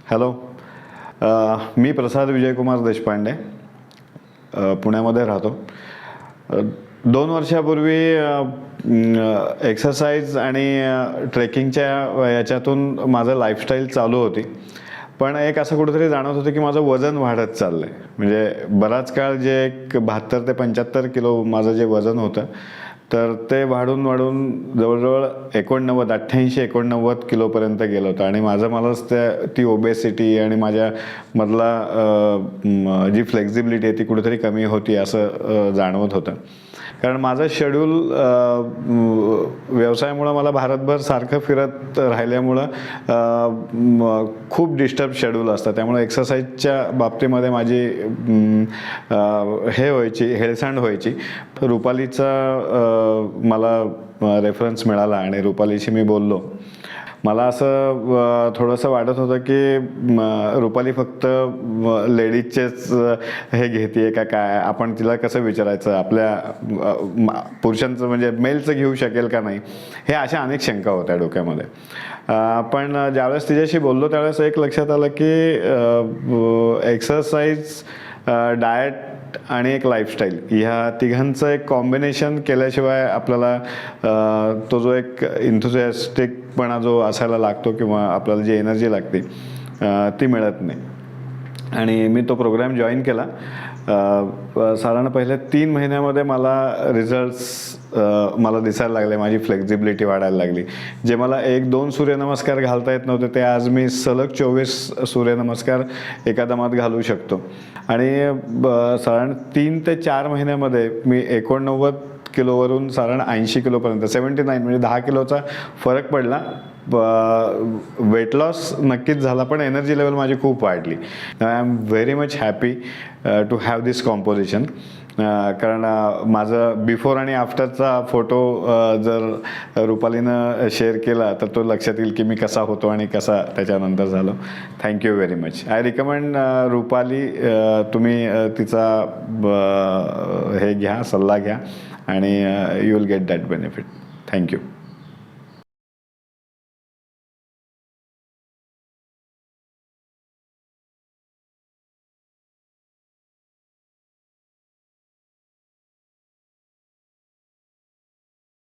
Hello. मी प्रसाद विजयकुमार देशपांडे, पुण्यामध्ये राहतो. 2 वर्षापूर्वी एक्सरसाइज आणि ट्रेकिंगच्या याच्यातून माझं लाईफस्टाईल चालू होती. पण एक असं कुठेतरी जाणवत होतं की माझं वजन वाढत चाललं आहे. म्हणजे बराच काळ जे एक 72 ते 75 किलो माझं जे वजन होतं, तर ते वाढून वाढून जवळजवळ 88-89 किलोपर्यंत गेलं होतं. आणि मलाच ती ओबेसिटी आणि माझ्यामधला जी फ्लेक्झिबिलिटी आहे ती कुठेतरी कमी होती असं जाणवत होतं. कारण माझं शेड्यूल व्यवसायामुळं मला भारतभर सारखं फिरत राहिल्यामुळं खूप डिस्टर्ब शेड्यूल असतं. त्यामुळे एक्सरसाइजच्या बाबतीमध्ये माझी हेळसांड व्हायची. रुपालीचा मला रेफरन्स मिळाला आणि रुपालीशी मी बोललो. मला असं थोडंसं वाटत होतं की रुपाली फक्त लेडीजचेच हे घेते का काय, आपण तिला कसं विचारायचं, आपल्या पुरुषांचं म्हणजे मेलचं घेऊ शकेल का नाही, हे अशा अनेक शंका होत्या डोक्यामध्ये. पण ज्यावेळेस तिच्याशी बोललो त्यावेळेस एक लक्षात आलं की एक्सरसाइज, डाएट आणि एक लाईफस्टाईल ह्या तिघांचं एक कॉम्बिनेशन केल्याशिवाय आपल्याला तो जो एक इंथुसियास्टिकपणा जो असायला लागतो किंवा आपल्याला जी एनर्जी लागते ती मिळत नाही. आणि मी तो प्रोग्राम जॉईन केला. साधारण पहिल्या 3 महिन्यामध्ये मला रिझल्ट्स मला दिसायला लागले. माझी फ्लेक्झिबिलिटी वाढायला लागली. जे मला 1-2 सूर्यनमस्कार घालता येत नव्हते ते आज मी सलग 24 सूर्यनमस्कार एका दमात घालू शकतो. आणि साधारण 3 ते 4 महिन्यामध्ये मी 89 किलोवरून साधारण 80 किलोपर्यंत 79 म्हणजे 10 किलोचा फरक पडला. वेट लॉस नक्कीच झाला, पण एनर्जी लेवल माझी खूप वाढली. I am very much happy to have this composition. कारण माझं बिफोर आणि आफ्टरचा फोटो जर रुपालीनं शेअर केला तर तो लक्षात येईल की मी कसा होतो आणि कसा त्याच्यानंतर झालो. Thank you very much. I recommend Rupali, तुम्ही तिचा हे घ्या, सल्ला घ्या आणि you will get that benefit. Thank you.